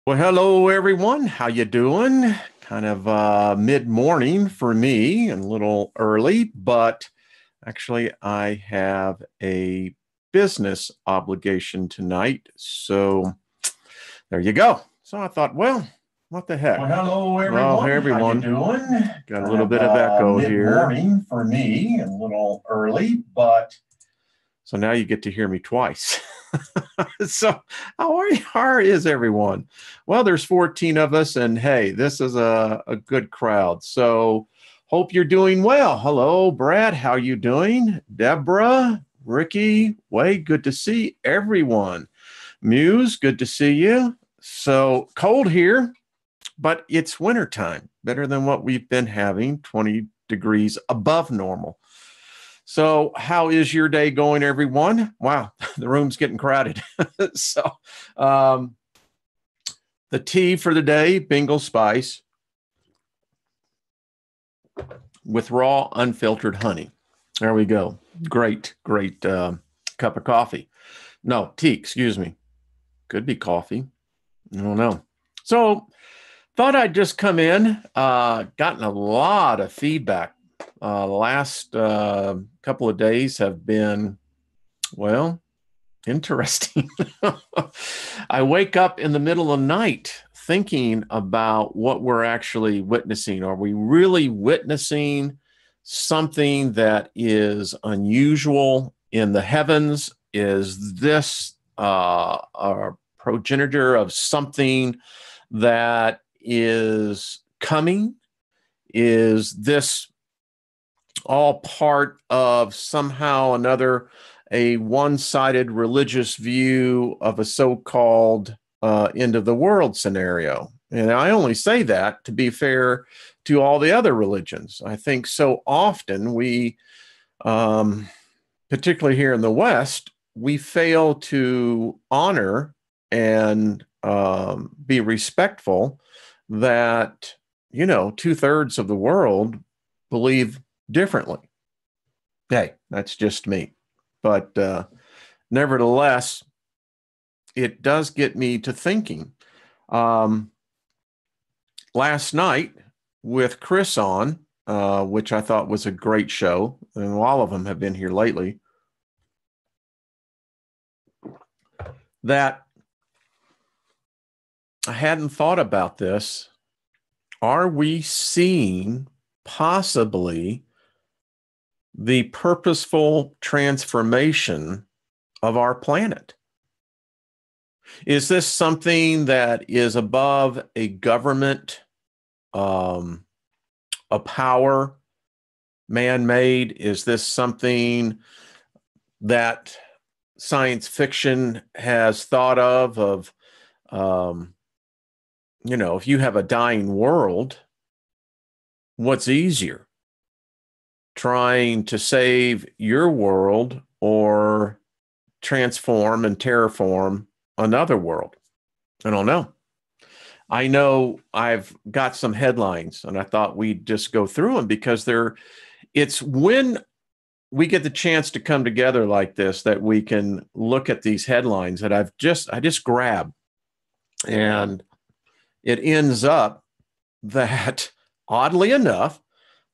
Well, hello everyone. How you doing? Kind of mid-morning for me, and a little early, but actually I have a business obligation tonight. So there you go. So I thought, well, what the heck? Well, hello Well, hey everyone. How you everyone. doing? Got a Kind little of bit of echo here. mid-morning for me, and a little early, but So now you get to hear me twice. So how is everyone? Well, there's 14 of us, and hey, this is a good crowd. So hope you're doing well. Hello, Brad. How you doing? Deborah, Ricky, Wade, good to see everyone. Muse, good to see you. So cold here, but it's wintertime. Better than what we've been having, 20 degrees above normal. So, how is your day going, everyone? Wow, the room's getting crowded. so, um, the tea for the day, Bengal Spice with raw, unfiltered honey. There we go. Great cup of coffee. No, tea, excuse me. Could be coffee. I don't know. So, thought I'd just come in. Gotten a lot of feedback. The last couple of days have been, well, interesting. I wake up in the middle of the night thinking about what we're actually witnessing. Are we really witnessing something that is unusual in the heavens? Is this a progenitor of something that is coming? Is this all part of somehow another a one-sided religious view of a so-called end of the world scenario? And I only say that to be fair to all the other religions. I think so often we, particularly here in the West, we fail to honor and be respectful that, two-thirds of the world believe differently. Hey, that's just me. But nevertheless, it does get me to thinking. Last night with Chris on, which I thought was a great show, and all of them have been here lately, that I hadn't thought about this. Are we seeing possibly the purposeful transformation of our planet? Is this something that is above a government, a power, man-made? Is this something that science fiction has thought of, if you have a dying world, what's easier? Trying to save your world or transform and terraform another world? I don't know. I know I've got some headlines, and I thought we'd just go through them because it's when we get the chance to come together like this that we can look at these headlines that I just grab, and it ends up that oddly enough,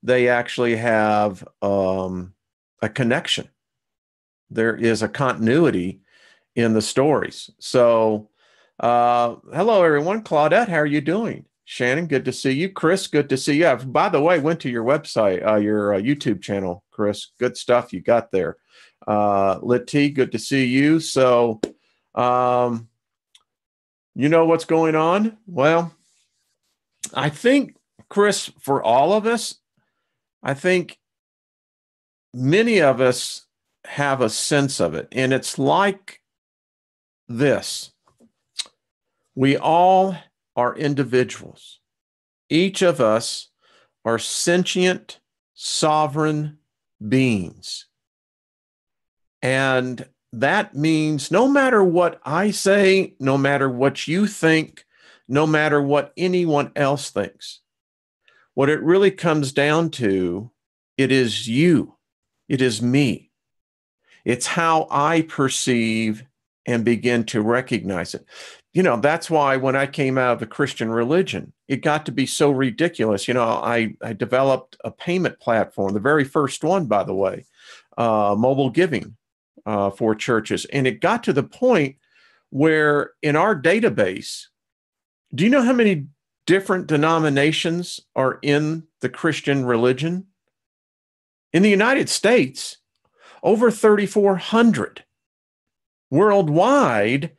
they actually have a connection. There is a continuity in the stories. So, hello, everyone. Claudette, how are you doing? Shannon, good to see you. Chris, good to see you. By the way, went to your website, your YouTube channel, Chris. Good stuff you got there. Letty, good to see you. So, you know what's going on? Well, I think, Chris, for all of us, I think many of us have a sense of it. And it's like this. We all are individuals. Each of us are sentient, sovereign beings. And that means no matter what I say, no matter what you think, no matter what anyone else thinks, what it really comes down to, it is you. It is me. It's how I perceive and begin to recognize it. That's why when I came out of the Christian religion, it got to be so ridiculous. I developed a payment platform, the very first one, by the way, mobile giving for churches. And it got to the point where in our database, do you know how many different denominations are in the Christian religion? In the United States, over 3,400. Worldwide,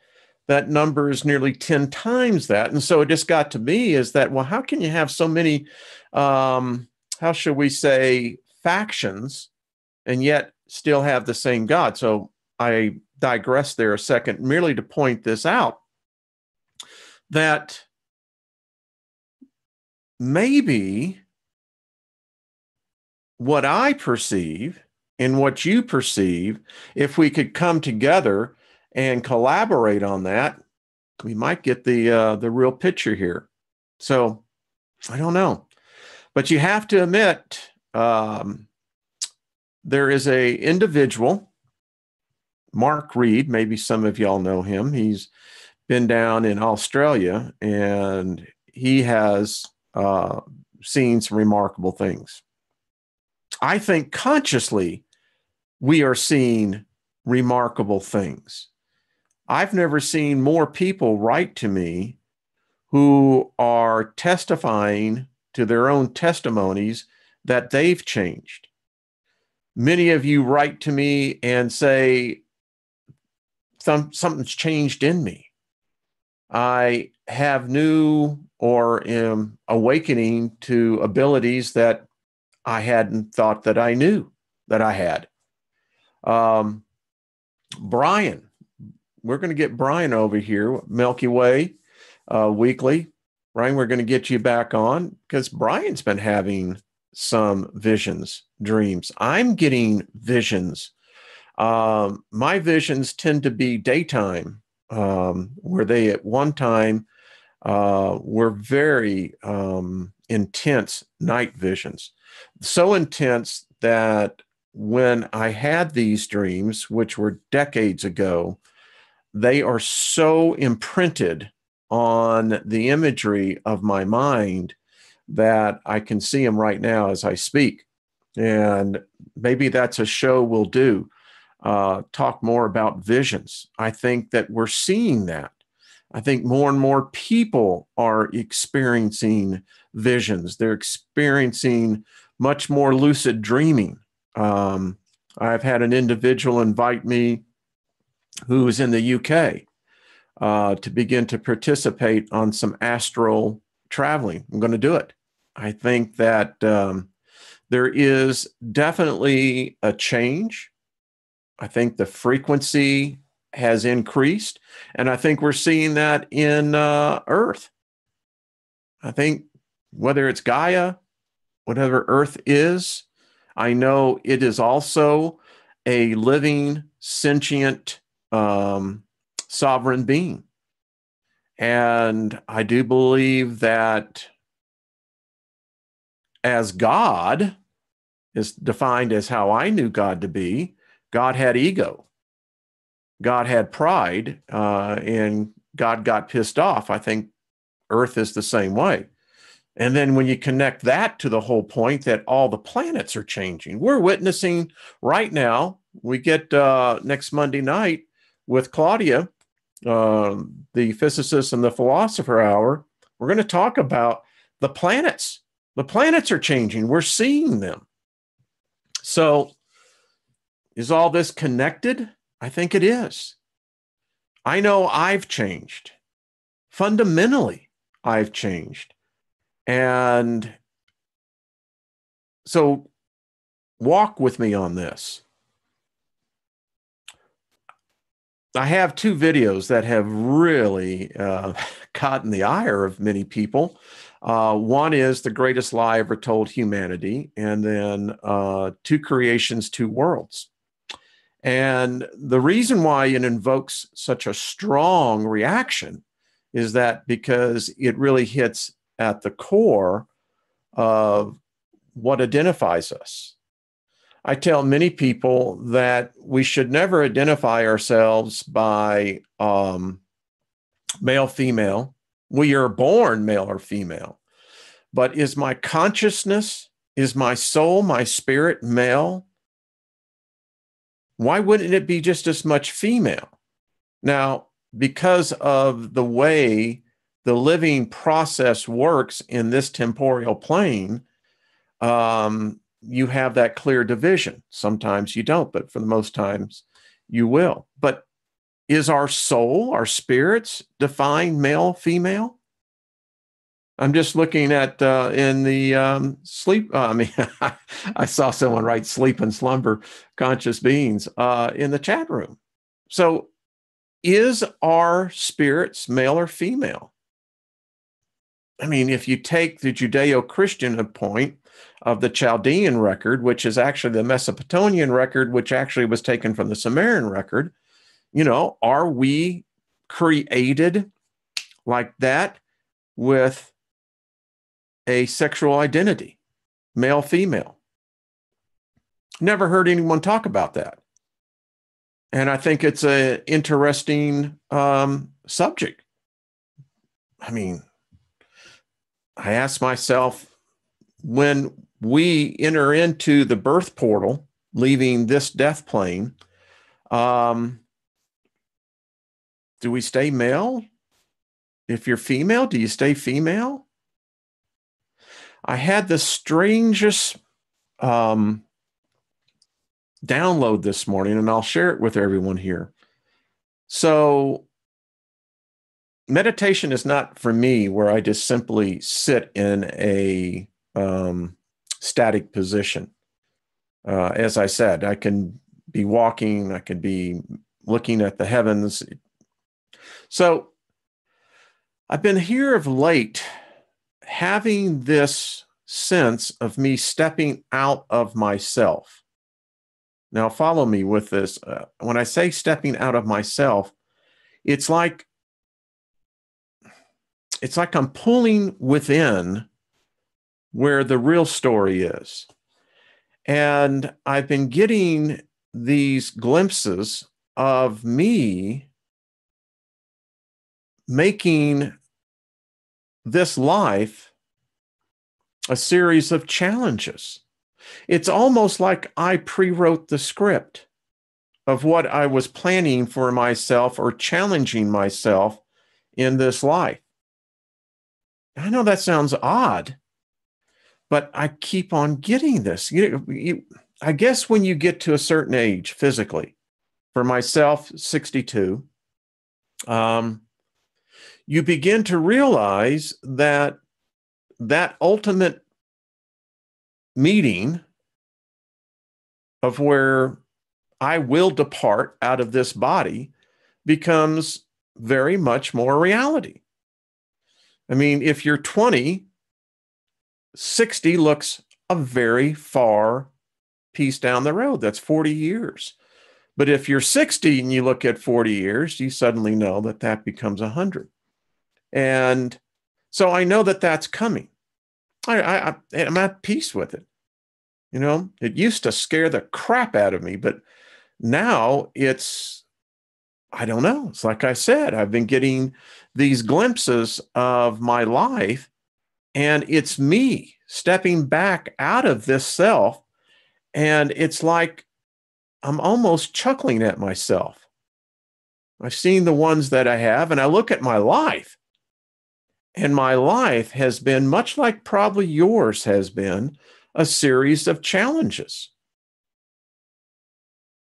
that number is nearly 10 times that. And so it just got to me is that, well, how can you have so many, how should we say, factions and yet still have the same God? So I digress there a second, merely to point this out, that maybe what I perceive and what you perceive, if we could come together and collaborate on that, we might get the real picture here. So I don't know, but you have to admit there is a individual, Mark Reed. Maybe some of y'all know him. He's been down in Australia and he has seen some remarkable things. I think consciously we are seeing remarkable things. I've never seen more people write to me who are testifying to their own testimonies that they've changed. Many of you write to me and say, something's changed in me. I have new or am awakening to abilities that I hadn't thought that I knew that I had. Brian, we're going to get Brian over here, Milky Way Weekly. Brian, we're going to get you back on because Brian's been having some visions, dreams. I'm getting visions. My visions tend to be daytime, where they at one time were very intense night visions. So intense that when I had these dreams, which were decades ago, they are so imprinted on the imagery of my mind that I can see them right now as I speak. And maybe that's a show we'll do, talk more about visions. I think that we're seeing that. I think more and more people are experiencing visions. They're experiencing much more lucid dreaming. I've had an individual invite me who is in the UK to begin to participate on some astral traveling. I'm going to do it. I think that there is definitely a change. I think the frequency has increased, and I think we're seeing that in Earth. I think whether it's Gaia, whatever Earth is, I know it is also a living, sentient, sovereign being. And I do believe that as God is defined as how I knew God to be, God had ego. God had pride, and God got pissed off. I think Earth is the same way. And then when you connect that to the whole point that all the planets are changing, we're witnessing right now, we get next Monday night with Claudia, the physicist and the philosopher hour, we're going to talk about the planets. The planets are changing. We're seeing them. So is all this connected? I think it is. I know I've changed. Fundamentally, I've changed. And so walk with me on this. I have two videos that have really caught in the ire of many people. One is The Greatest Lie Ever Told Humanity, and then Two Creations, Two Worlds. And the reason why it invokes such a strong reaction is that because it really hits at the core of what identifies us. I tell many people that we should never identify ourselves by male, female. We are born male or female. But is my consciousness, is my soul, my spirit male? Why wouldn't it be just as much female? Now, because of the way the living process works in this temporal plane, you have that clear division. Sometimes you don't, but for the most times you will. But is our soul, our spirits defined male, female? I'm just looking at in the sleep. I saw someone write sleep and slumber conscious beings in the chat room. So is our spirits male or female? I mean, if you take the Judeo-Christian point of the Chaldean record, which is actually the Mesopotamian record, which actually was taken from the Sumerian record, are we created like that with a sexual identity, male, female? Never heard anyone talk about that. And I think it's an interesting subject. I mean, I ask myself, when we enter into the birth portal, leaving this death plane, do we stay male? If you're female, do you stay female? I had the strangest download this morning, and I'll share it with everyone here. So meditation is not for me where I just simply sit in a static position. As I said, I can be walking, I could be looking at the heavens. So I've been here of late having this sense of me stepping out of myself. Now, follow me with this. When I say stepping out of myself, it's like I'm pulling within where the real story is. And I've been getting these glimpses of me making this life a series of challenges. It's almost like I pre-wrote the script of what I was planning for myself or challenging myself in this life. I know that sounds odd, but I keep on getting this. I guess when you get to a certain age physically, for myself, 62, you begin to realize that ultimate meeting of where I will depart out of this body becomes very much more reality. I mean, if you're 20, 60 looks a very far piece down the road. That's 40 years. But if you're 60 and you look at 40 years, you suddenly know that becomes 100. And so I know that that's coming. I'm at peace with it. It used to scare the crap out of me, but now I don't know. It's like I said, I've been getting these glimpses of my life, and it's me stepping back out of this self. And it's like I'm almost chuckling at myself. I've seen the ones that I have, and I look at my life. And my life has been, much like probably yours has been, a series of challenges.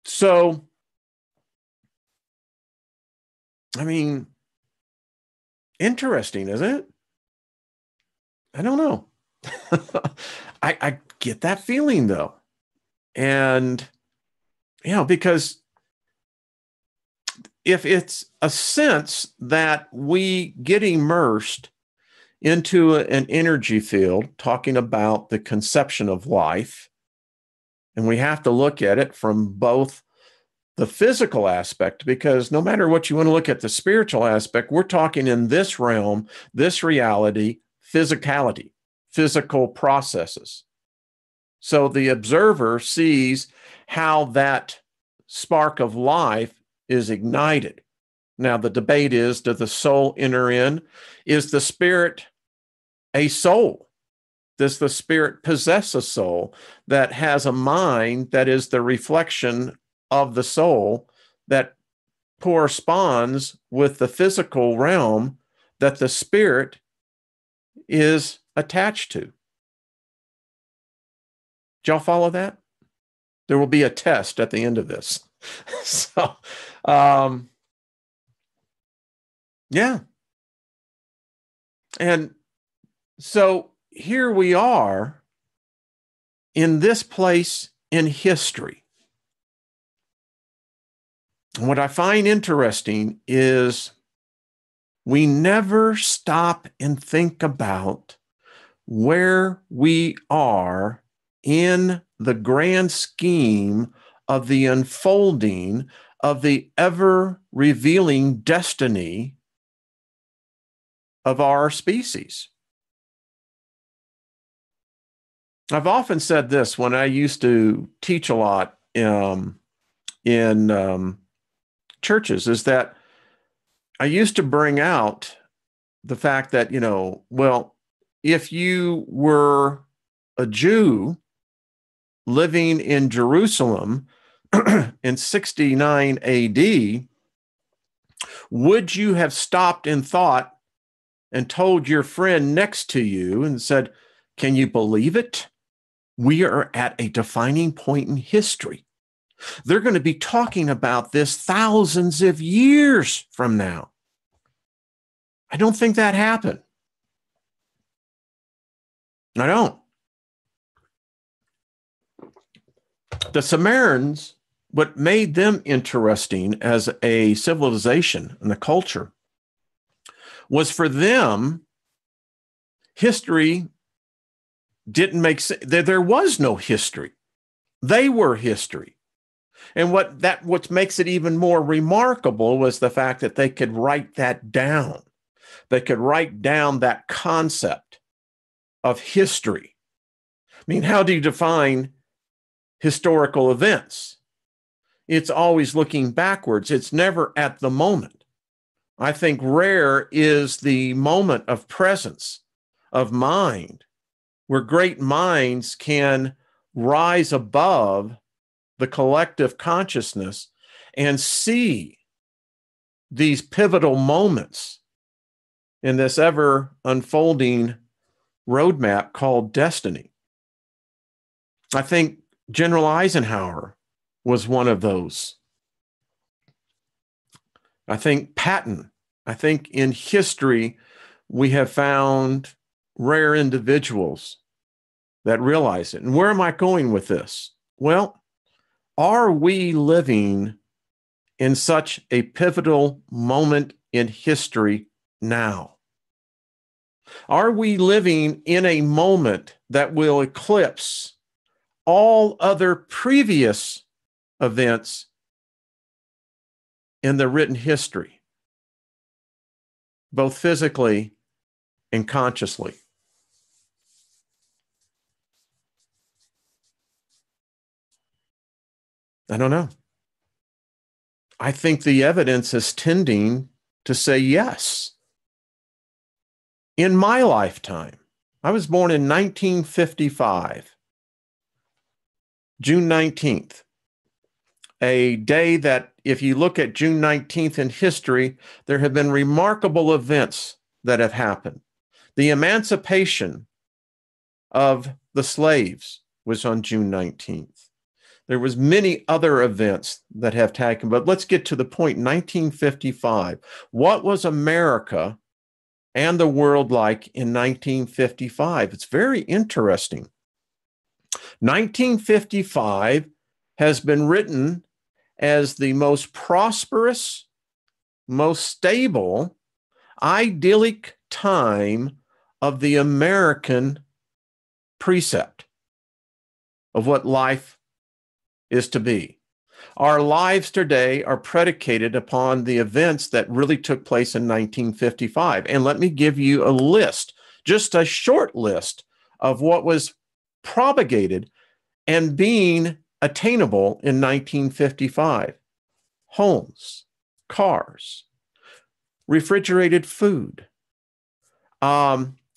So, I mean, interesting, isn't it? I don't know. I get that feeling, though. And, because if it's a sense that we get immersed into an energy field, talking about the conception of life, and we have to look at it from both the physical aspect, because no matter what you want to look at the spiritual aspect, we're talking in this realm, this reality, physicality, physical processes. So the observer sees how that spark of life is ignited. Now, the debate is, does the soul enter in? Is the spirit a soul? Does the spirit possess a soul that has a mind that is the reflection of the soul that corresponds with the physical realm that the spirit is attached to? Did y'all follow that? There will be a test at the end of this. So, yeah. And so here we are in this place in history. And what I find interesting is we never stop and think about where we are in the grand scheme of the unfolding of the ever revealing destiny of our species. I've often said this when I used to teach a lot in churches, is that I used to bring out the fact that, well, if you were a Jew living in Jerusalem in 69 AD, would you have stopped and thought and told your friend next to you and said, can you believe it? We are at a defining point in history. They're going to be talking about this thousands of years from now. I don't think that happened. I don't. The Sumerians, what made them interesting as a civilization and a culture was, for them, history didn't make sense. There was no history. They were history. And what makes it even more remarkable was the fact that they could write that down. They could write down that concept of history. I mean, how do you define historical events? It's always looking backwards. It's never at the moment. I think rare is the moment of presence, of mind, where great minds can rise above the collective consciousness and see these pivotal moments in this ever unfolding roadmap called destiny. I think General Eisenhower was one of those. I think Patton. I think in history, we have found rare individuals that realize it. And where am I going with this? Well, are we living in such a pivotal moment in history now? Are we living in a moment that will eclipse all other previous events in the written history, both physically and consciously? I don't know. I think the evidence is tending to say yes. In my lifetime, I was born in 1955, June 19th, a day that, if you look at June 19th in history, there have been remarkable events that have happened. The emancipation of the slaves was on June 19th. There was many other events that have taken, but let's get to the point. 1955. What was America and the world like in 1955? It's very interesting. 1955 has been written as the most prosperous, most stable, idyllic time of the American precept of what life is to be. Our lives today are predicated upon the events that really took place in 1955. And let me give you a list, just a short list of what was propagated and being attainable in 1955. Homes, cars, refrigerated food,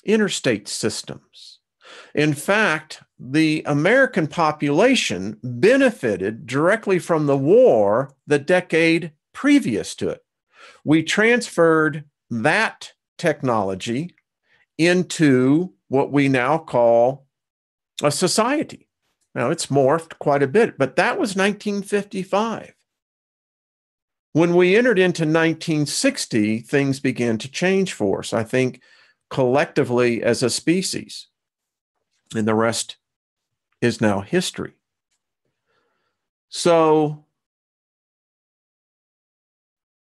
interstate systems. In fact, the American population benefited directly from the war the decade previous to it. We transferred that technology into what we now call a society. Now, it's morphed quite a bit, but that was 1955. When we entered into 1960, things began to change for us, I think, collectively as a species. And the rest is now history. So,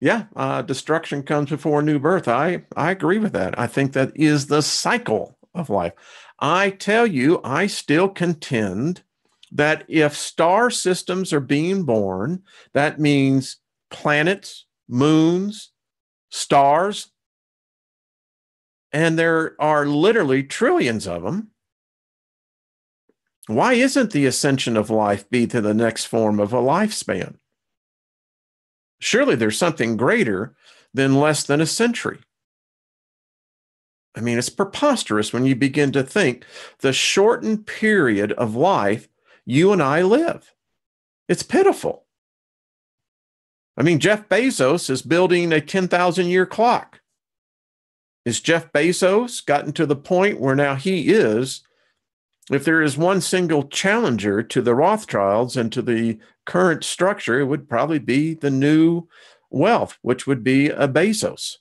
yeah, destruction comes before new birth. I agree with that. I think that is the cycle of life. I tell you, I still contend that if star systems are being born, that means planets, moons, stars, and there are literally trillions of them. Why isn't the ascension of life be to the next form of a lifespan? Surely there's something greater than less than a century. I mean, it's preposterous when you begin to think the shortened period of life you and I live. It's pitiful. I mean, Jeff Bezos is building a 10,000-year clock. Is Jeff Bezos gotten to the point where now he is, if there is one single challenger to the Rothschilds and to the current structure, it would probably be the new wealth, which would be a Bezos.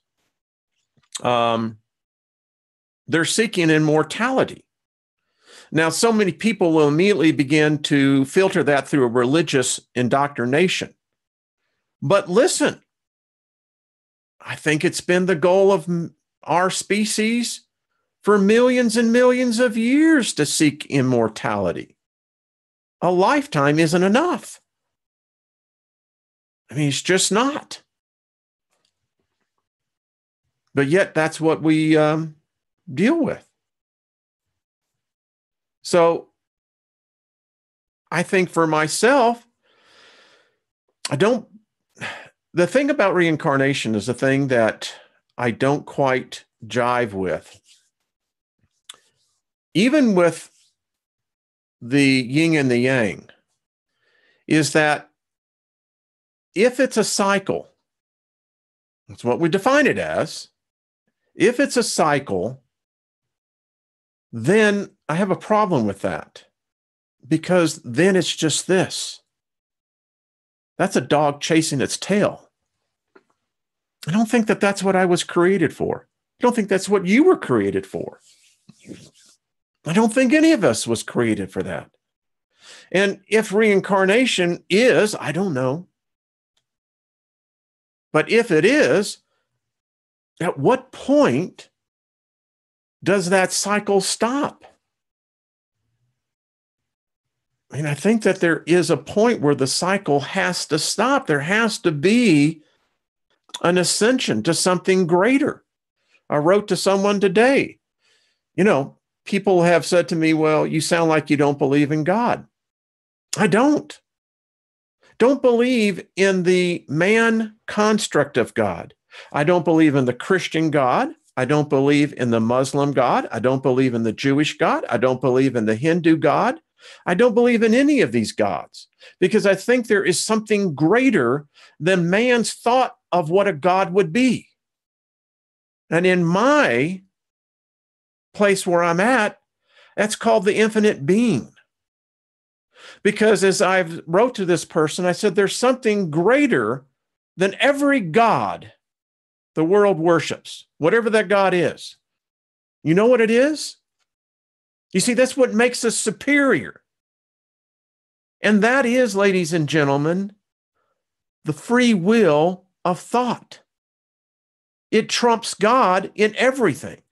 They're seeking immortality. Now, so many people will immediately begin to filter that through a religious indoctrination. But listen, I think it's been the goal of our species for millions and millions of years to seek immortality. A lifetime isn't enough. I mean, it's just not. But yet, that's what we deal with. So, I think for myself, the thing about reincarnation is the thing that I don't quite jive with. Even with the yin and the yang, is that if it's a cycle, that's what we define it as. If it's a cycle, then I have a problem with that, because then it's just this. That's a dog chasing its tail. I don't think that that's what I was created for. I don't think that's what you were created for. I don't think any of us was created for that. And if reincarnation is, I don't know. But if it is, at what point does that cycle stop? I mean, I think that there is a point where the cycle has to stop. There has to be an ascension to something greater. I wrote to someone today, people have said to me, well, you sound like you don't believe in God. I don't. Don't believe in the man construct of God. I don't believe in the Christian God. I don't believe in the Muslim God. I don't believe in the Jewish God. I don't believe in the Hindu God. I don't believe in any of these gods, because I think there is something greater than man's thought of what a God would be. And in my place where I'm at, that's called the infinite being. Because as I've wrote to this person, I said, there's something greater than every God the world worships, whatever that God is. You know what it is? You see, that's what makes us superior. And that is, ladies and gentlemen, the free will of thought. It trumps God in everything.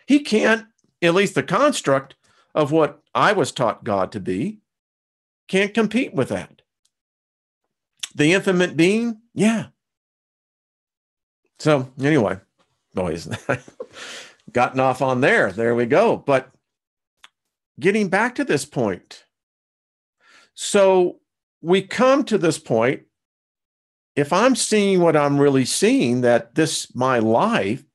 He can't, at least the construct of what I was taught God to be, can't compete with that. The infinite being, yeah. So anyway, boys, gotten off on there. There we go. But getting back to this point. So we come to this point if I'm seeing what I'm really seeing, that my life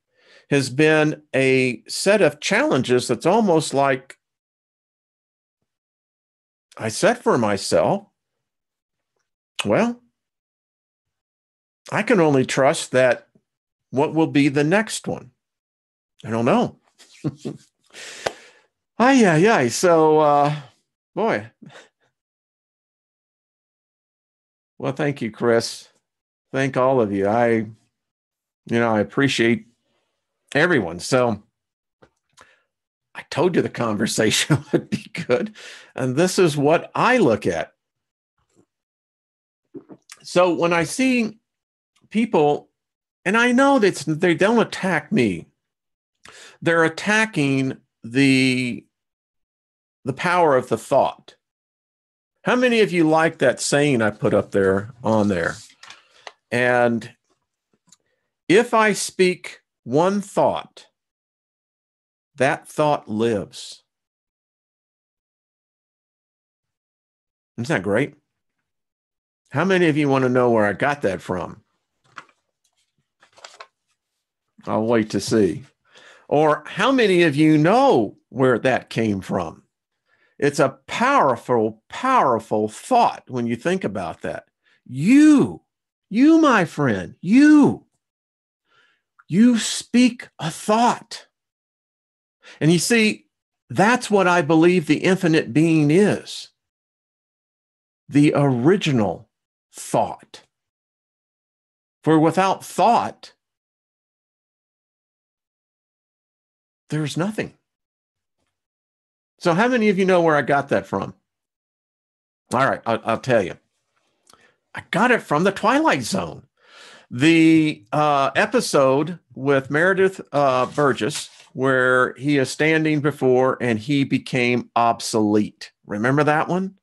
has been a set of challenges that's almost like I set for myself, well, I can only trust that what will be the next one. I don't know. Ay. So, boy. Well, thank you, Chris. Thank all of you. I appreciate everyone. So I told you the conversation would be good. And this is what I look at. So when I see people, and I know that they don't attack me, they're attacking the power of the thought. How many of you like that saying I put up there on there? And if I speak one thought, that thought lives. Isn't that great? How many of you want to know where I got that from? I'll wait to see. Or how many of you know where that came from? It's a powerful, powerful thought when you think about that. You, my friend, you speak a thought. And you see, that's what I believe the infinite being is. The original thought. For without thought, there's nothing. So how many of you know where I got that from? All right, I'll tell you. I got it from the Twilight Zone. The episode with Meredith Burgess, where he is standing before and he became obsolete. Remember that one?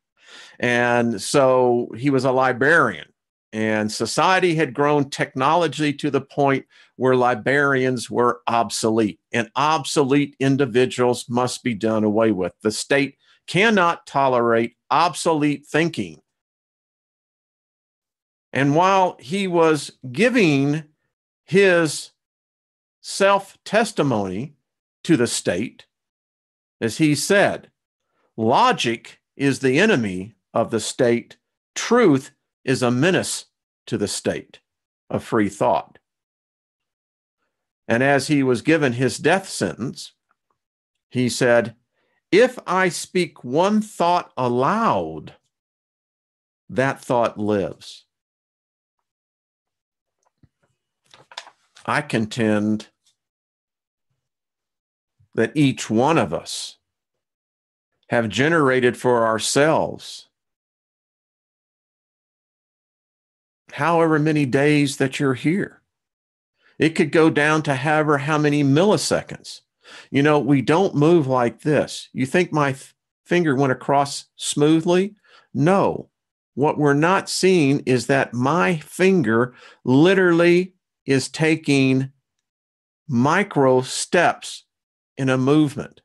And so he was a librarian, and society had grown technology to the point where librarians were obsolete, and obsolete individuals must be done away with. The state cannot tolerate obsolete thinking. And while he was giving his self-testimony to the state, as he said, logic is the enemy of the state. Truth is a menace to the state of free thought. And as he was given his death sentence, he said, if I speak one thought aloud, that thought lives. I contend that each one of us have generated for ourselves however many days that you're here. It could go down to however how many milliseconds. You know, we don't move like this. You think my finger went across smoothly? No. What we're not seeing is that my finger literally is taking micro steps in a movement.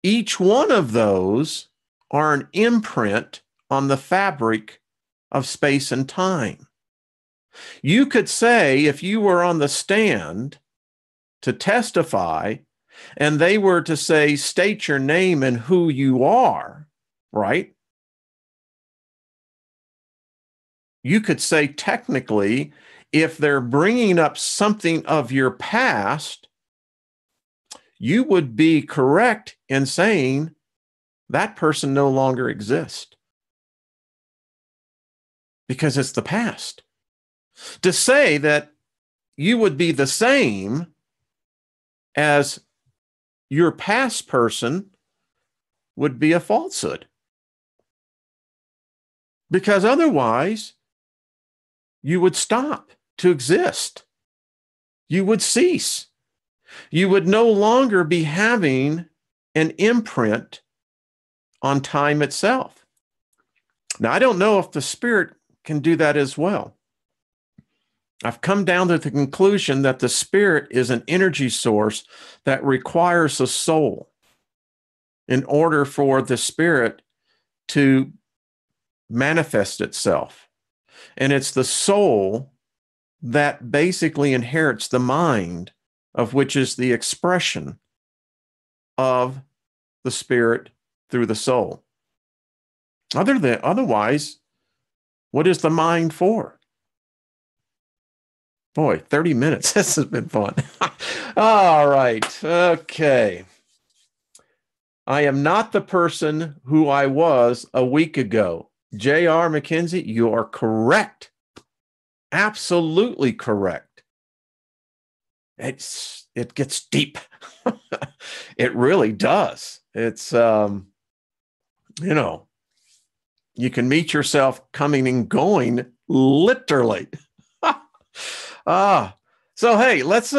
Each one of those are an imprint on the fabric of space and time. You could say, if you were on the stand to testify and they were to say, state your name and who you are, right? You could say technically, if they're bringing up something of your past, you would be correct in saying that person no longer exists because it's the past. To say that you would be the same as your past person would be a falsehood. Because otherwise, you would stop to exist. You would cease. You would no longer be having an imprint on time itself. Now, I don't know if the spirit can do that as well. I've come down to the conclusion that the spirit is an energy source that requires a soul in order for the spirit to manifest itself. And it's the soul that basically inherits the mind, of which is the expression of the spirit through the soul. Otherwise, what is the mind for? Boy, 30 minutes. This has been fun. All right. Okay. I am not the person who I was a week ago. J.R. McKenzie, you are correct. Absolutely correct. It gets deep. It really does. It's you can meet yourself coming and going literally. So hey, let's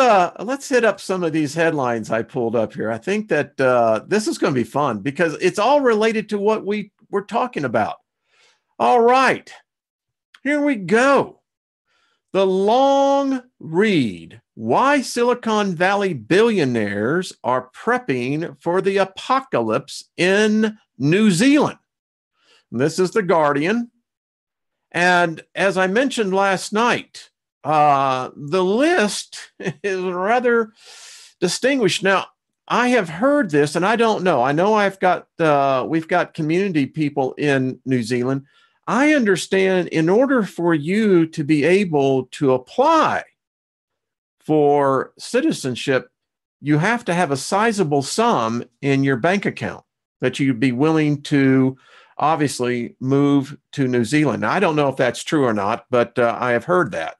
hit up some of these headlines I pulled up here. I think that this is going to be fun because it's all related to what we were talking about. All right, here we go. The long read: why Silicon Valley billionaires are prepping for the apocalypse in New Zealand. This is The Guardian. And as I mentioned last night, the list is rather distinguished. Now, I have heard this, and I don't know. I know we've got community people in New Zealand. I understand in order for you to be able to apply for citizenship, you have to have a sizable sum in your bank account that you'd be willing to obviously move to New Zealand. Now, I don't know if that's true or not, but I have heard that.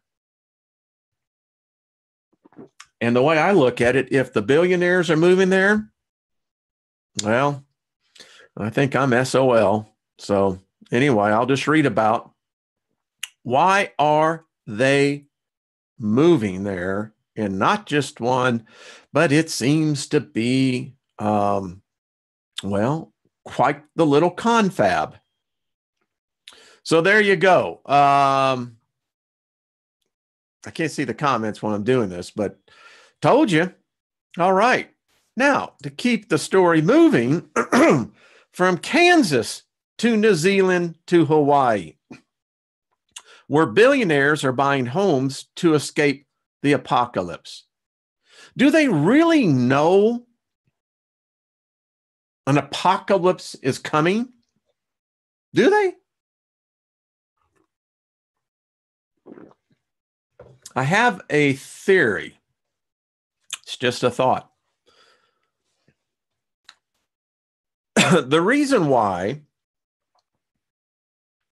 And the way I look at it, if the billionaires are moving there, well, I think I'm SOL. So anyway, I'll just read about why are they moving there, and not just one, but it seems to be, quite the little confab. So there you go. I can't see the comments when I'm doing this, but told you. All right. Now, to keep the story moving, from Kansas to New Zealand to Hawaii, where billionaires are buying homes to escape the apocalypse. Do they really know an apocalypse is coming? Do they? I have a theory. It's just a thought. The reason why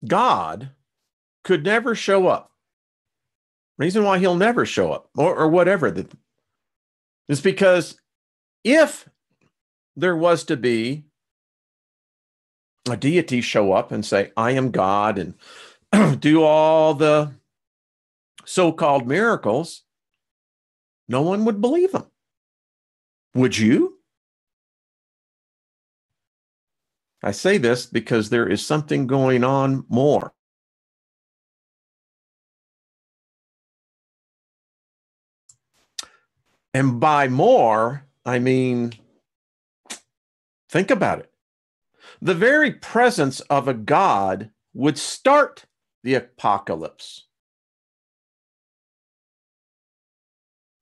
God could never show up, reason why he'll never show up, or whatever, is because if there was to be a deity show up and say, I am God, and do all the so-called miracles, no one would believe him. Would you? I say this because there is something going on more. And by more, I mean, think about it. The very presence of a God would start the apocalypse.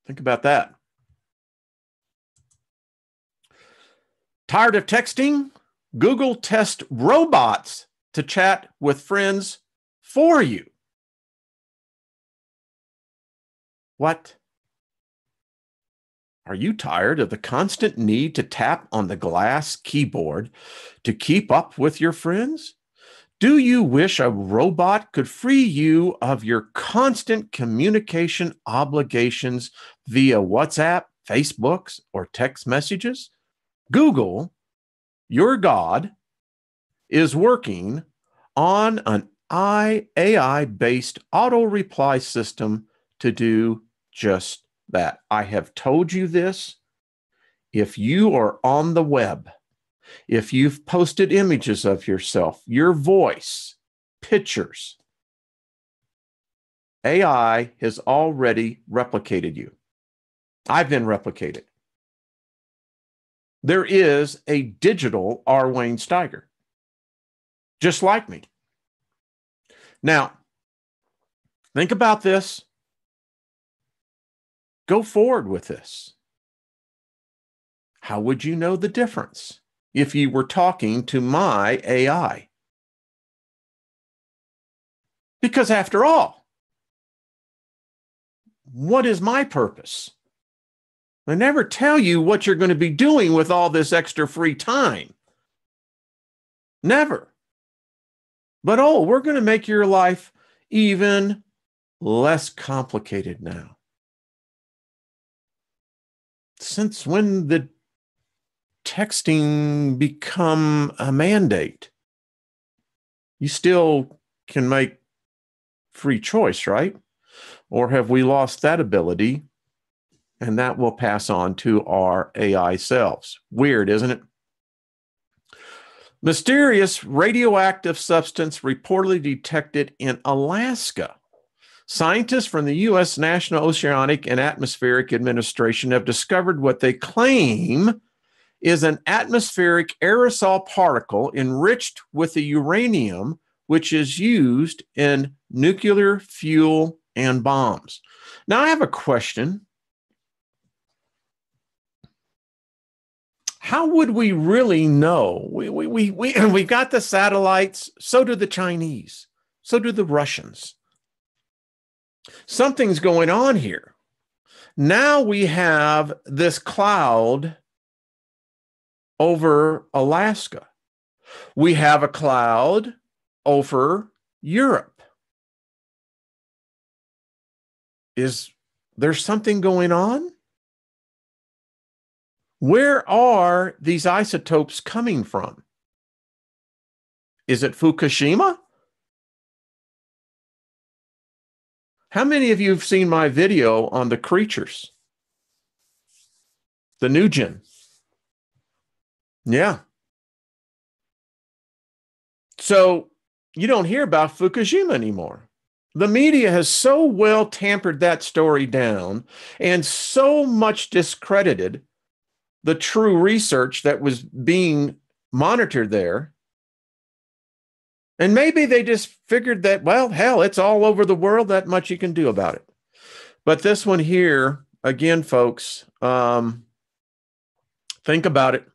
Think about that. Tired of texting? Google test robots to chat with friends for you. What? Are you tired of the constant need to tap on the glass keyboard to keep up with your friends? Do you wish a robot could free you of your constant communication obligations via WhatsApp, Facebooks, or text messages? Google, your God, is working on an AI-based auto reply system to do just that. I have told you this. If you are on the web, if you've posted images of yourself, your voice, pictures, AI has already replicated you. I've been replicated. There is a digital R. Wayne Steiger, just like me. Now, Think about this. Go forward with this. How would you know the difference if you were talking to my AI? Because after all, what is my purpose? I never tell you what you're going to be doing with all this extra free time. Never. But oh, we're going to make your life even less complicated now. Since when did texting become a mandate? You still can make free choice, right? Or have we lost that ability? And that will pass on to our AI selves. Weird, isn't it? Mysterious radioactive substance reportedly detected in Alaska. Scientists from the U.S. National Oceanic and Atmospheric Administration have discovered what they claim is an atmospheric aerosol particle enriched with the uranium, which is used in nuclear fuel and bombs. Now, I have a question. How would we really know? We got the satellites, so do the Chinese, so do the Russians. Something's going on here. Now we have this cloud over Alaska. We have a cloud over Europe. Is there something going on? Where are these isotopes coming from? Is it Fukushima? How many of you have seen my video on the creatures? The new gen. Yeah. So you don't hear about Fukushima anymore. The media has so well tampered that story down and so much discredited the true research that was being monitored there. And maybe they just figured that, well, hell, it's all over the world, that much you can do about it. But this one here, again, folks, think about it.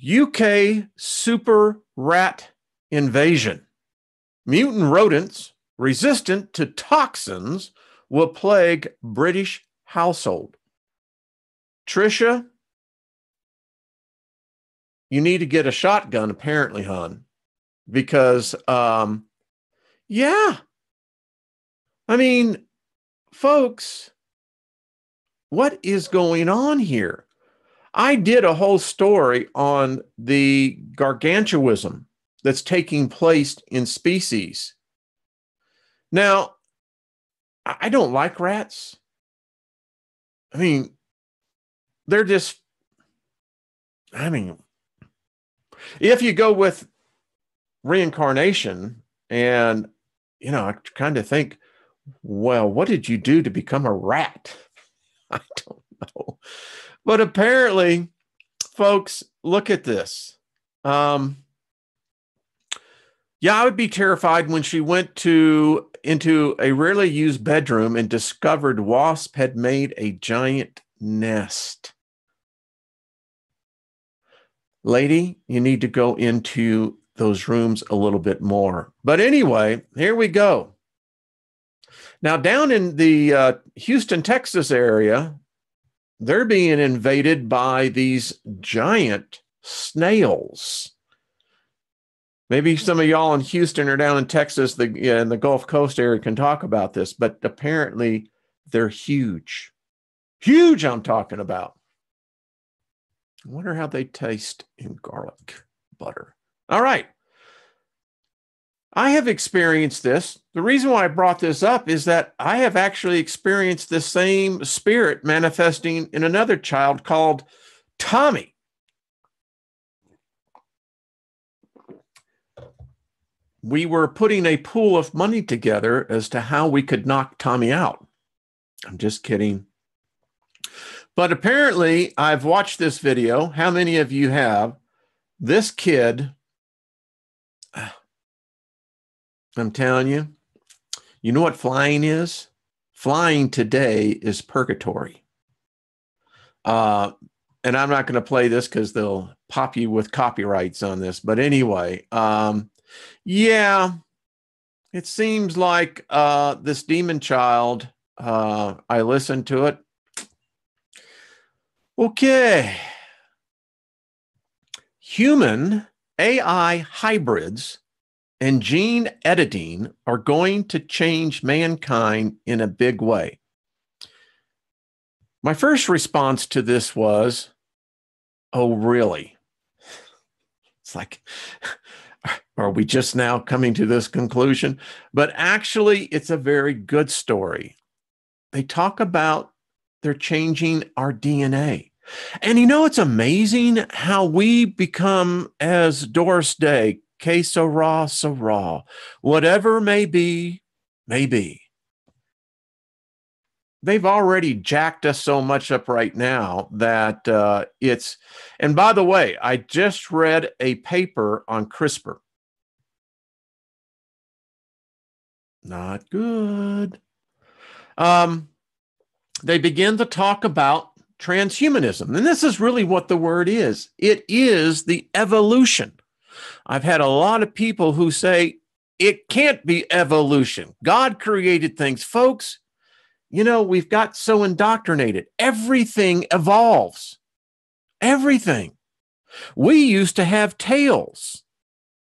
UK super rat invasion. Mutant rodents resistant to toxins will plague British household. Trisha, you need to get a shotgun, apparently, hon, because, yeah. I mean, folks, what is going on here? I did a whole story on the gargantuism that's taking place in species. Now, I don't like rats. I mean, they're just, if you go with reincarnation and, I kind of think, well, what did you do to become a rat? I don't know. But apparently, folks, look at this. Yeah, I would be terrified when she went into a rarely used bedroom and discovered wasp had made a giant nest. Lady, you need to go into those rooms a little bit more. But anyway, here we go. Now, down in the Houston, Texas area, they're being invaded by these giant snails. Maybe some of y'all in Houston or down in Texas, in the Gulf Coast area, can talk about this, but apparently they're huge. Huge, I'm talking about. I wonder how they taste in garlic butter. All right. I have experienced this. The reason why I brought this up is that I have actually experienced the same spirit manifesting in another child called Tommy. We were putting a pool of money together as to how we could knock Tommy out. I'm just kidding. But apparently, I've watched this video. How many of you have? This kid, I'm telling you, you know what flying is? Flying today is purgatory. And I'm not going to play this because they'll pop you with copyrights on this. But anyway, yeah, it seems like this demon child, I listened to it. Okay. Human AI hybrids and gene editing are going to change mankind in a big way. My first response to this was, oh, really? It's like, are we just now coming to this conclusion? But actually, it's a very good story. They talk about they're changing our DNA. And you know, it's amazing how we become, as Doris Day, que sera, sera, whatever may be, may be. They've already jacked us so much up right now that it's, and by the way, I just read a paper on CRISPR. Not good. They begin to talk about transhumanism. And this is really what the word is. It is the evolution. I've had a lot of people who say it can't be evolution. God created things. Folks, you know, we've got so indoctrinated. Everything evolves. Everything. We used to have tails.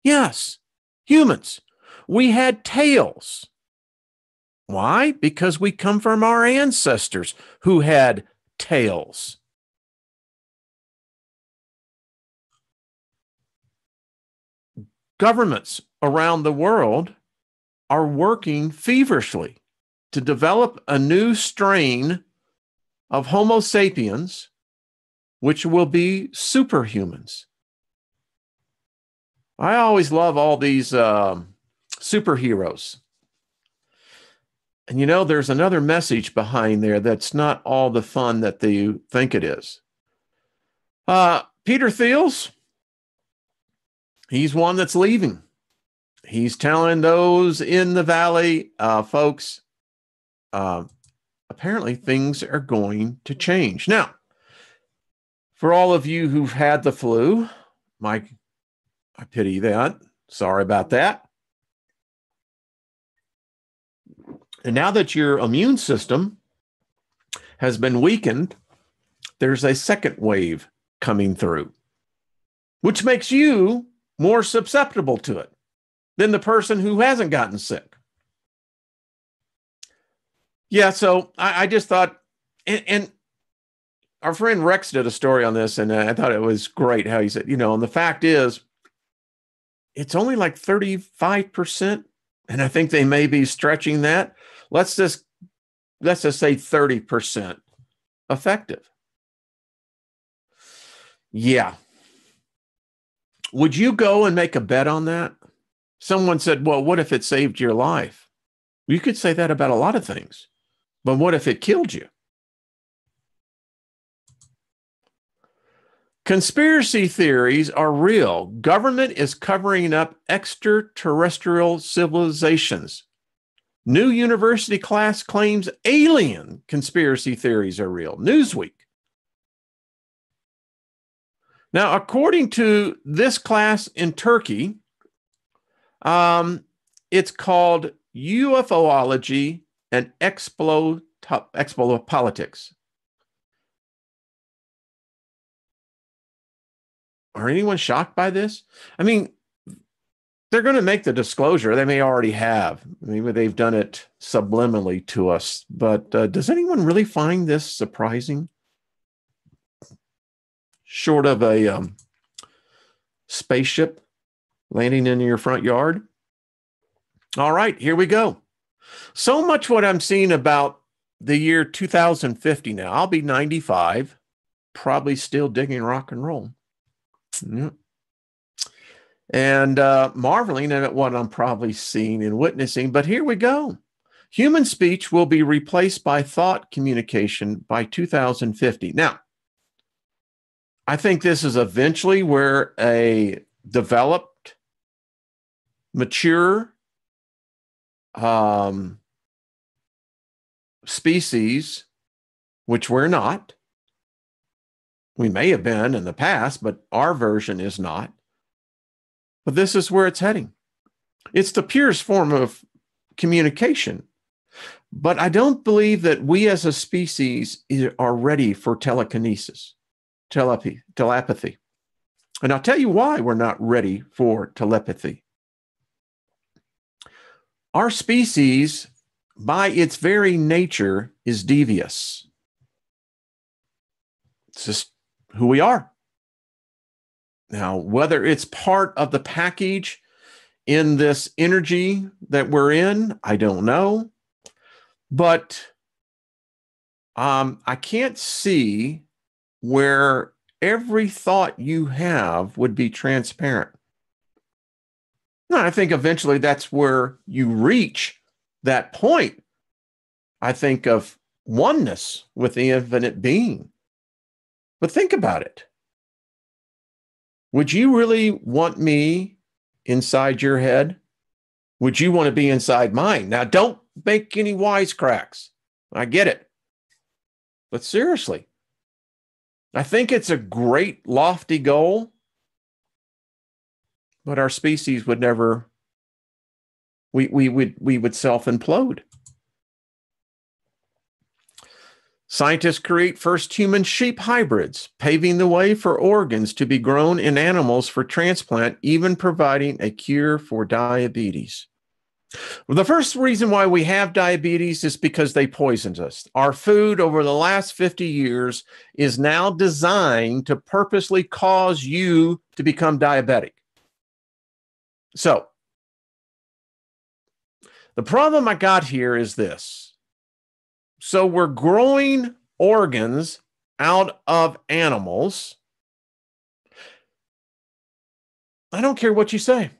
Yes, humans. We had tails. Why? Because we come from our ancestors who had tails. Governments around the world are working feverishly to develop a new strain of Homo sapiens, which will be superhumans. I always love all these superheroes. And you know, there's another message behind there that's not all the fun that you think it is. Peter Thiels, he's one that's leaving. He's telling those in the valley, folks, apparently things are going to change. Now, for all of you who've had the flu, Mike, I pity that. Sorry about that. And now that your immune system has been weakened, there's a second wave coming through, which makes you more susceptible to it than the person who hasn't gotten sick. Yeah, so I just thought, and our friend Rex did a story on this, and I thought it was great how he said, you know, and the fact is, it's only like 35%, and I think they may be stretching that. Let's just say 30% effective. Yeah. Would you go and make a bet on that? Someone said, well, what if it saved your life? You could say that about a lot of things, but what if it killed you? Conspiracy theories are real. Government is covering up extraterrestrial civilizations. New university class claims alien conspiracy theories are real. Newsweek. Now, according to this class in Turkey, it's called UFOlogy and Exopolitics. Are anyone shocked by this? I mean, they're going to make the disclosure. They may already have. Maybe they've done it subliminally to us. But does anyone really find this surprising? Short of a spaceship landing in your front yard? All right, here we go. So much what I'm seeing about the year 2050 now. I'll be 95, probably still digging rock and roll. Yeah. And marveling at what I'm probably seeing and witnessing. But here we go. Human speech will be replaced by thought communication by 2050. Now, I think this is eventually where a developed, mature um, species, which we're not. We may have been in the past, but our version is not. But this is where it's heading. It's the purest form of communication. But I don't believe that we as a species are ready for telekinesis, telepathy. And I'll tell you why we're not ready for telepathy. Our species, by its very nature, is devious. It's just who we are. Now, whether it's part of the package in this energy that we're in, I don't know. But I can't see where every thought you have would be transparent. No, I think eventually that's where you reach that point, I think, of oneness with the infinite being. But think about it. Would you really want me inside your head? Would you want to be inside mine? Now, don't make any wisecracks. I get it. But seriously, I think it's a great, lofty goal, but our species would never, we would self-implode. Scientists create first human sheep hybrids, paving the way for organs to be grown in animals for transplant, even providing a cure for diabetes. Well, the first reason why we have diabetes is because they poisoned us. Our food over the last 50 years is now designed to purposely cause you to become diabetic. So, the problem I got here is this. So we're growing organs out of animals. I don't care what you say.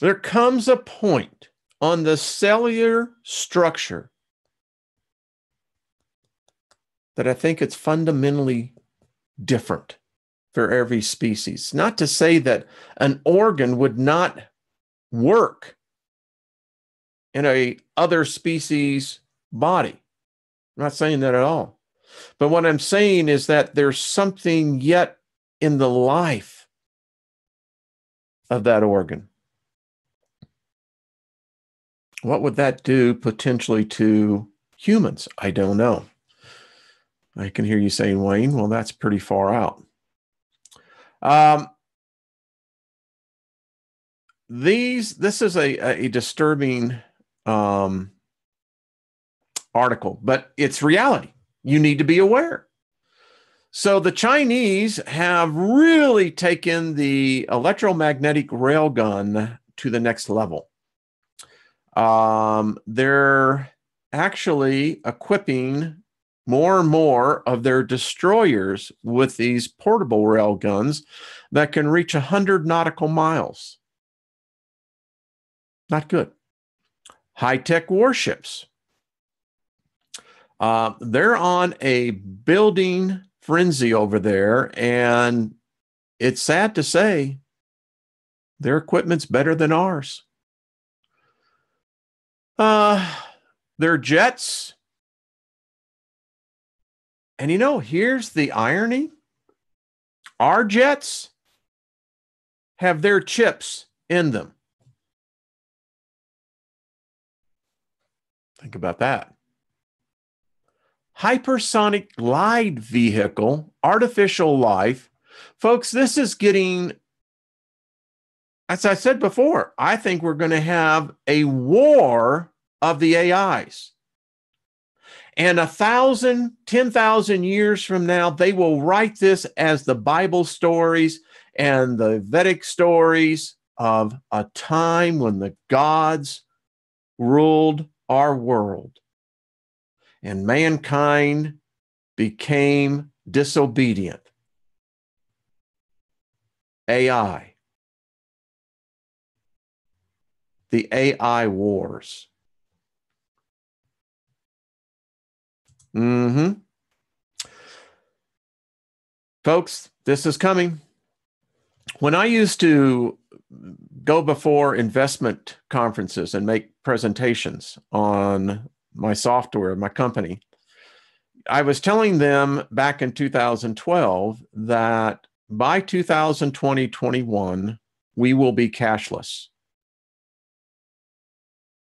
There comes a point on the cellular structure that I think it's fundamentally different for every species. Not to say that an organ would not work in a other species body. I'm not saying that at all. But what I'm saying is that there's something yet in the life of that organ. What would that do potentially to humans? I don't know. I can hear you saying, Wayne, well, that's pretty far out. This is a disturbing article, but it's reality. You need to be aware. So the Chinese have really taken the electromagnetic railgun to the next level. They're actually equipping more and more of their destroyers with these portable rail guns that can reach 100 nautical miles. Not good. High-tech warships. They're on a building frenzy over there, and it's sad to say their equipment's better than ours. Their jets. And you know, here's the irony. Our jets have their chips in them. Think about that. Hypersonic glide vehicle, artificial life. Folks, this is getting, as I said before, I think we're going to have a war of the AIs. And 1,000, 10,000 years from now, they will write this as the Bible stories and the Vedic stories of a time when the gods ruled our world and mankind became disobedient. AI. The AI wars. Folks, this is coming. When I used to go before investment conferences and make presentations on my software, my company, I was telling them back in 2012 that by 2020-21, we will be cashless.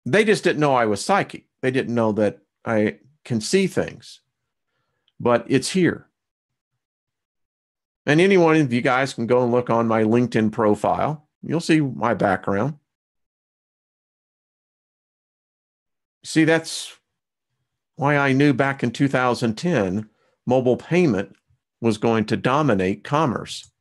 They just didn't know I was psychic. They didn't know that I can see things, but it's here. And any one of you guys can go and look on my LinkedIn profile. You'll see my background. See, that's why I knew back in 2010, mobile payment was going to dominate commerce.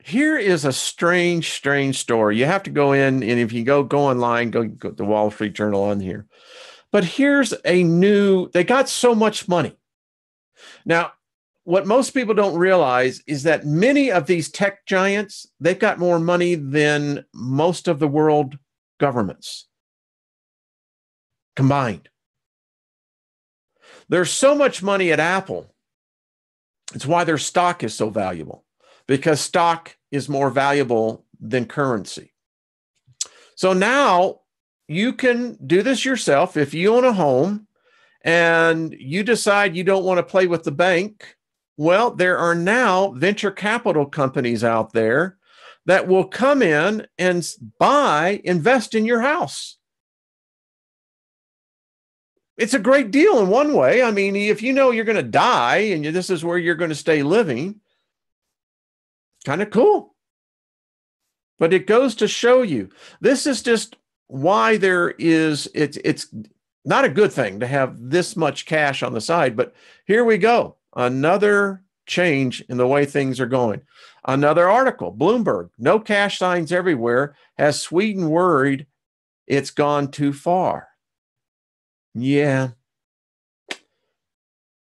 Here is a strange story. You have to go in, and if you go online, go the Wall Street Journal on here. But here's they got so much money. Now, what most people don't realize is that many of these tech giants, they've got more money than most of the world governments combined. There's so much money at Apple. It's why their stock is so valuable, because stock is more valuable than currency. So now you can do this yourself. If you own a home and you decide you don't want to play with the bank, well, there are now venture capital companies out there that will come in and invest in your house. It's a great deal in one way. I mean, if you know you're going to die and this is where you're going to stay living, kind of cool. But it goes to show you, this is just why it's not a good thing to have this much cash on the side. But here we go. Another change in the way things are going. Another article, Bloomberg, no cash signs everywhere. Has Sweden worried it's gone too far? Yeah,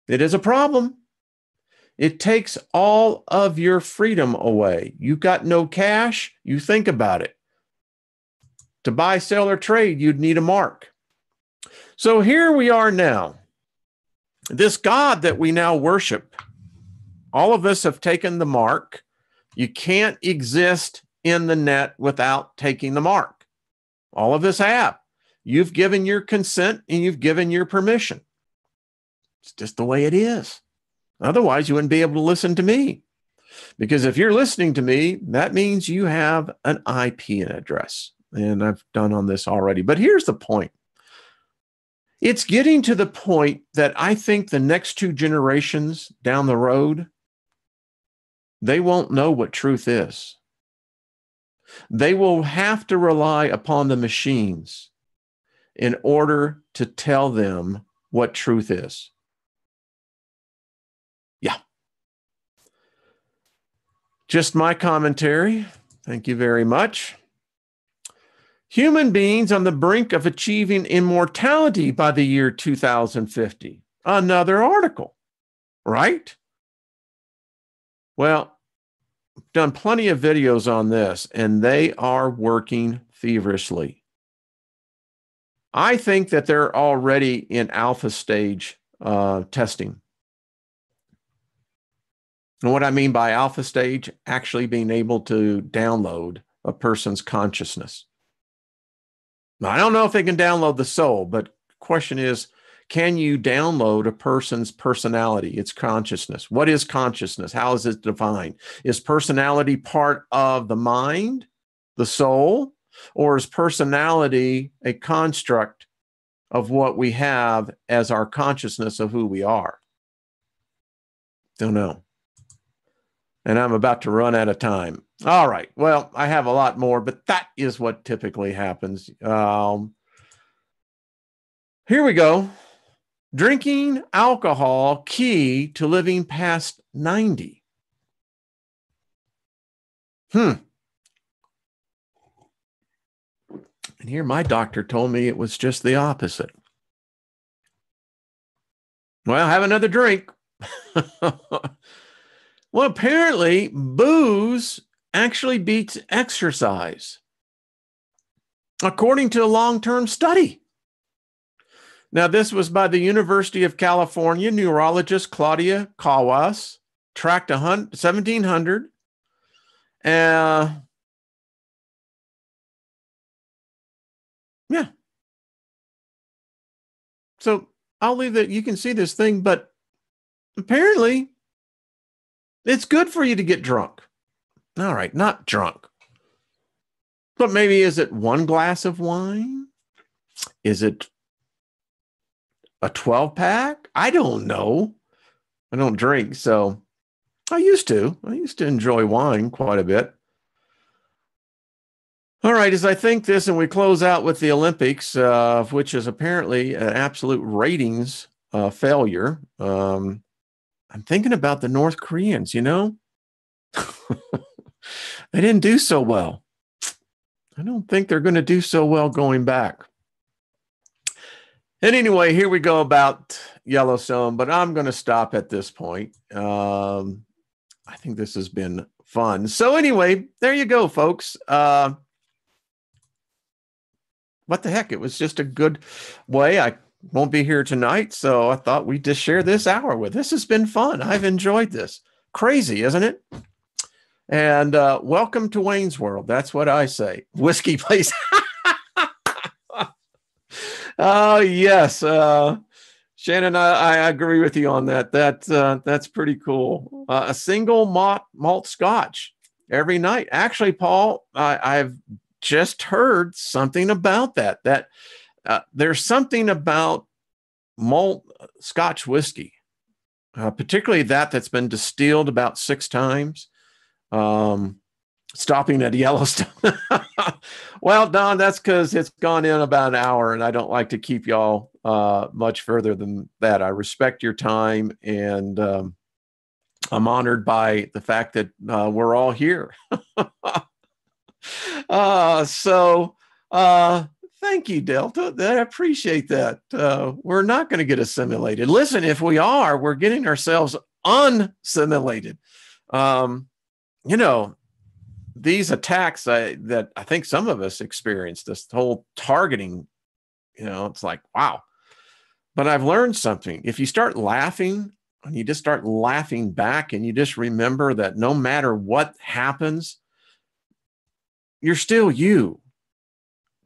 it is a problem. It takes all of your freedom away. You've got no cash. You think about it. To buy, sell, or trade, you'd need a mark. So here we are now. This God that we now worship, all of us have taken the mark. You can't exist in the net without taking the mark. All of us have. You've given your consent and you've given your permission. It's just the way it is. Otherwise, you wouldn't be able to listen to me. Because if you're listening to me, that means you have an IP address. And I've done on this already. But here's the point. It's getting to the point that I think the next 2 generations down the road, they won't know what truth is. They will have to rely upon the machines in order to tell them what truth is. Yeah. Just my commentary. Thank you very much. Human beings on the brink of achieving immortality by the year 2050. Another article, right? Well, I've done plenty of videos on this, and they are working feverishly. I think that they're already in alpha stage testing. And what I mean by alpha stage, actually being able to download a person's consciousness. Now, I don't know if they can download the soul, but the question is, can you download a person's personality, its consciousness? What is consciousness? How is it defined? Is personality part of the mind, the soul? Or is personality a construct of what we have as our consciousness of who we are? Don't know. And I'm about to run out of time. All right. Well, I have a lot more, but that is what typically happens. Here we go. Drinking alcohol key to living past 90. And here my doctor told me it was just the opposite. Well, have another drink. Well, apparently booze actually beats exercise, according to a long-term study. Now, this was by the University of California neurologist Claudia Kawas, tracked 1,700 Yeah. So I'll leave that. You can see this thing, but apparently it's good for you to get drunk. All right, not drunk. But maybe is it one glass of wine? Is it a 12 pack? I don't know. I don't drink, so I used to. I used to enjoy wine quite a bit. All right, as I think this and we close out with the Olympics, which is apparently an absolute ratings failure, I'm thinking about the North Koreans, you know? They didn't do so well. I don't think they're going to do so well going back. And anyway, here we go about Yellowstone, but I'm going to stop at this point. I think this has been fun. So anyway, there you go, folks. What the heck? It was just a good way. I won't be here tonight, so I thought we'd just share this hour with. This has been fun. I've enjoyed this. Crazy, isn't it? And welcome to Wayne's World. That's what I say. Whiskey place. Oh, yes. Shannon, I agree with you on that. That's pretty cool. A single malt scotch every night. Actually, Paul, I've just heard something about that. There's something about malt scotch whiskey, particularly that's been distilled about 6 times. Stopping at Yellowstone. Well, Don, that's because it's gone in about an hour, and I don't like to keep y'all much further than that. I respect your time, and I'm honored by the fact that we're all here. Thank you, Delta. I appreciate that. We're not going to get assimilated. Listen, if we are, we're getting ourselves unsimilated. You know, these attacks that I think some of us experienced, this whole targeting, it's like, wow. But I've learned something. If you start laughing and you just start laughing back and you just remember that no matter what happens, you're still you.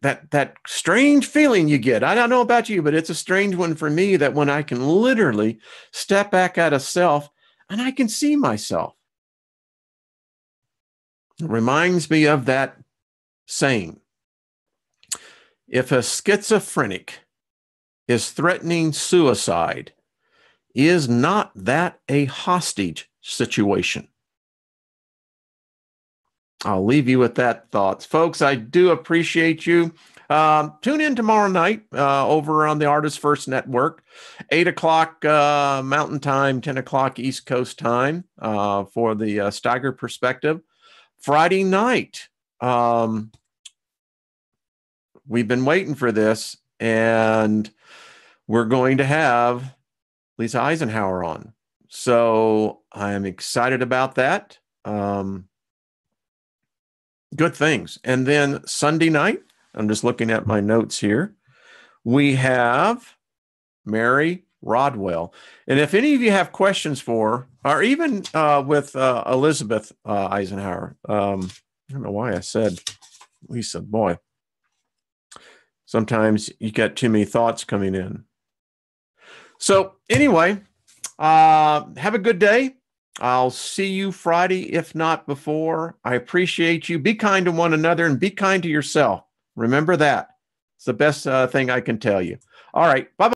That strange feeling you get. I don't know about you, but it's a strange one for me, that when I can literally step back out of self and I can see myself. It reminds me of that saying, if a schizophrenic is threatening suicide, is not that a hostage situation? I'll leave you with that thoughts. Folks, I do appreciate you. Tune in tomorrow night over on the Artist First Network, 8 o'clock Mountain Time, 10 o'clock East Coast Time for the Steiger Perspective. Friday night, we've been waiting for this, and we're going to have Lisa Eisenhower on. So I'm excited about that. Good things. And then Sunday night, I'm just looking at my notes here, we have Mary Rodwell. And if any of you have questions for, or even with Elizabeth Eisenhower, I don't know why I said Lisa, boy. Sometimes you get too many thoughts coming in. So anyway, have a good day. I'll see you Friday, if not before. I appreciate you. Be kind to one another and be kind to yourself. Remember that. It's the best thing I can tell you. All right. Bye-bye.